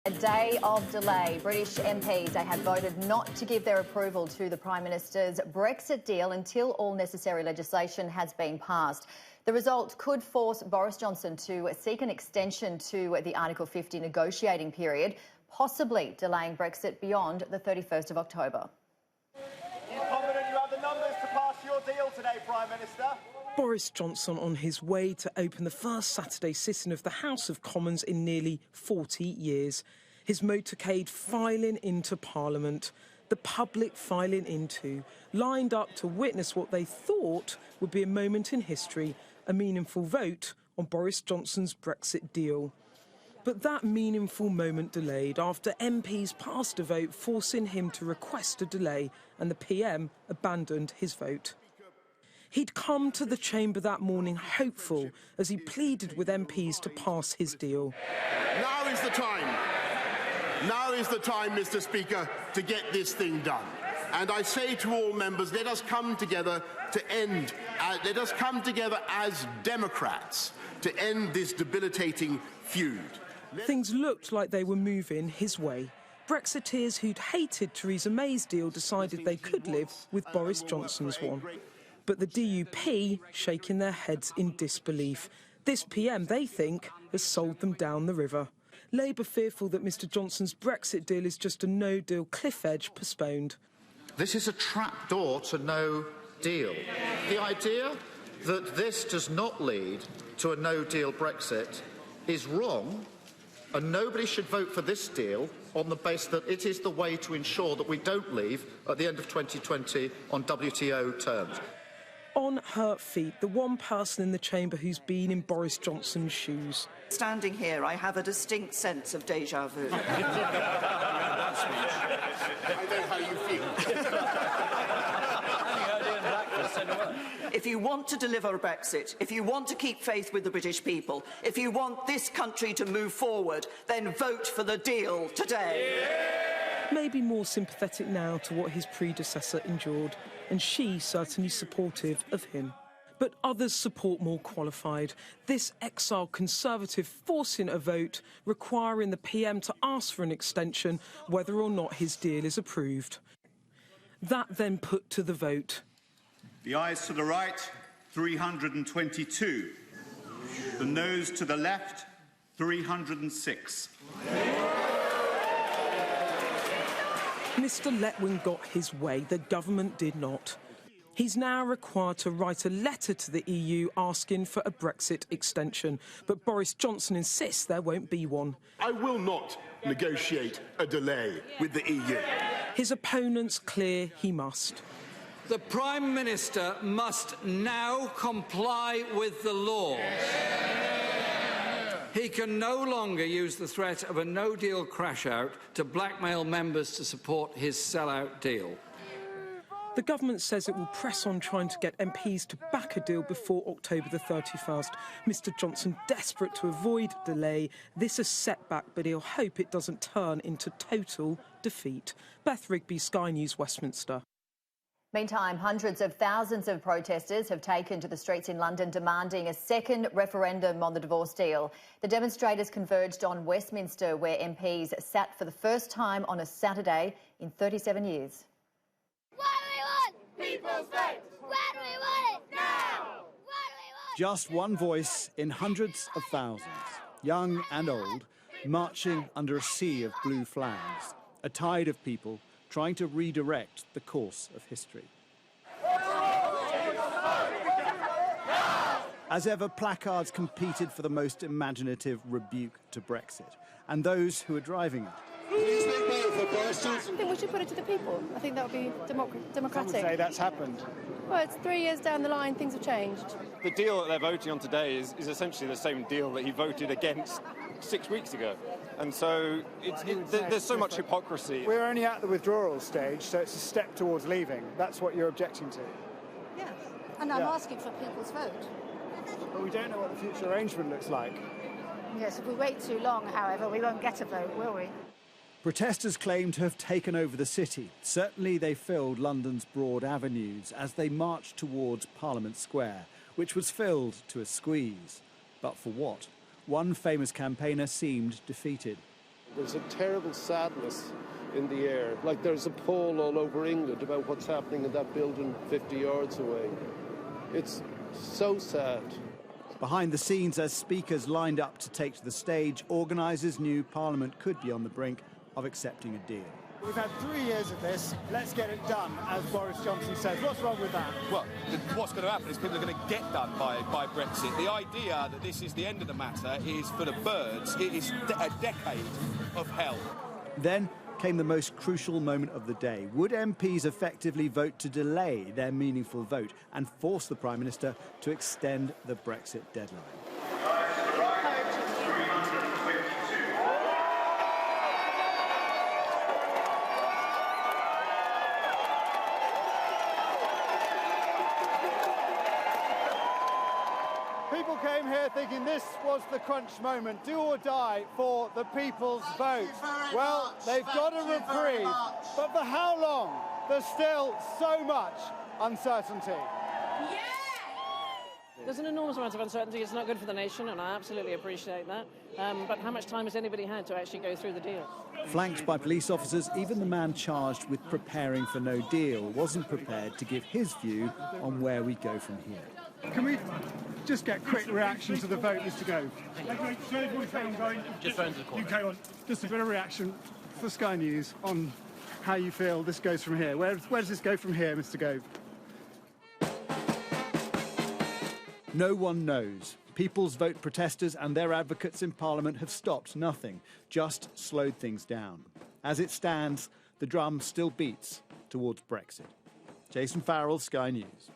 A day of delay. British MPs, they have voted not to give their approval to the Prime Minister's Brexit deal until all necessary legislation has been passed. The result could force Boris Johnson to seek an extension to the Article 50 negotiating period, possibly delaying Brexit beyond the 31st of October. You're confident you have the numbers to pass your deal today, Prime Minister? Boris Johnson on his way to open the first Saturday sitting of the House of Commons in nearly 40 years. His motorcade filing into Parliament, the public filing into, lined up to witness what they thought would be a moment in history, a meaningful vote on Boris Johnson's Brexit deal. But that meaningful moment delayed after MPs passed a vote forcing him to request a delay, and the PM abandoned his vote. He'd come to the chamber that morning hopeful as he pleaded with MPs to pass his deal. Now is the time. Now is the time, Mr. Speaker, to get this thing done. And I say to all members, let us come together to end, let us come together as Democrats to end this debilitating feud. Things looked like they were moving his way. Brexiteers who'd hated Theresa May's deal decided they could live with Boris Johnson's one. But the DUP shaking their heads in disbelief. This PM, they think, has sold them down the river. Labour fearful that Mr Johnson's Brexit deal is just a no-deal cliff edge postponed. This is a trapdoor to no deal. The idea that this does not lead to a no-deal Brexit is wrong, and nobody should vote for this deal on the basis that it is the way to ensure that we don't leave at the end of 2020 on WTO terms. On her feet, the one person in the chamber who's been in Boris Johnson's shoes. Standing here, I have a distinct sense of déjà vu. I know how you feel. If you want to deliver a Brexit, if you want to keep faith with the British people, if you want this country to move forward, then vote for the deal today. Maybe more sympathetic now to what his predecessor endured, and she certainly supportive of him. But others support more qualified. This exiled Conservative forcing a vote requiring the PM to ask for an extension whether or not his deal is approved. That then put to the vote. The ayes to the right, 322. The noes to the left, 306. Mr Letwin got his way, the government did not. He's now required to write a letter to the EU asking for a Brexit extension, but Boris Johnson insists there won't be one. I will not negotiate a delay with the EU. His opponent's clear he must. The Prime Minister must now comply with the laws. He can no longer use the threat of a no-deal crash-out to blackmail members to support his sellout deal. The government says it will press on trying to get MPs to back a deal before October the 31st. Mr Johnson desperate to avoid delay. This a setback, but he'll hope it doesn't turn into total defeat. Beth Rigby, Sky News, Westminster. Meantime, hundreds of thousands of protesters have taken to the streets in London demanding a second referendum on the divorce deal. The demonstrators converged on Westminster, where MPs sat for the first time on a Saturday in 37 years. What do we want? People's vote. Where do we want it? Now. What do we want? Just one voice in hundreds of thousands, young and old, marching under a sea of blue flags, a tide of people trying to redirect the course of history. As ever, placards competed for the most imaginative rebuke to Brexit, and those who are driving it. I think we should put it to the people. I think that would be democratic. Some would say that's happened. Well, it's 3 years down the line, things have changed. The deal that they're voting on today is essentially the same deal that he voted against 6 weeks ago. And so there's so much hypocrisy. We're only at the withdrawal stage, so it's a step towards leaving. That's what you're objecting to. Yes, and I'm asking for people's vote. But we don't know what the future arrangement looks like. Yes, if we wait too long, however, we won't get a vote, will we? Protesters claim to have taken over the city. Certainly they filled London's broad avenues as they marched towards Parliament Square, which was filled to a squeeze. But for what? One famous campaigner seemed defeated. There's a terrible sadness in the air, like there's a poll all over England about what's happening in that building 50 yards away. It's so sad. Behind the scenes, as speakers lined up to take to the stage, organisers knew Parliament could be on the brink of accepting a deal. We've had 3 years of this. Let's get it done, as Boris Johnson says. What's wrong with that? Well, what's going to happen is people are going to get done by Brexit. The idea that this is the end of the matter is for the birds. It is a decade of hell. Then came the most crucial moment of the day. Would MPs effectively vote to delay their meaningful vote and force the Prime Minister to extend the Brexit deadline? People came here thinking this was the crunch moment, do or die for the people's vote. Well, they've got a reprieve, but for how long? There's still so much uncertainty. There's an enormous amount of uncertainty. It's not good for the nation, and I absolutely appreciate that. But how much time has anybody had to actually go through the deal? Flanked by police officers, even the man charged with preparing for no deal wasn't prepared to give his view on where we go from here. Can we just get quick reaction to the vote, Mr. Gove? Just phone to the corner. UK on. Just a bit of reaction for Sky News on how you feel this goes from here. Where does this go from here, Mr. Gove? No one knows. People's Vote protesters and their advocates in Parliament have stopped nothing, just slowed things down. As it stands, the drum still beats towards Brexit. Jason Farrell, Sky News.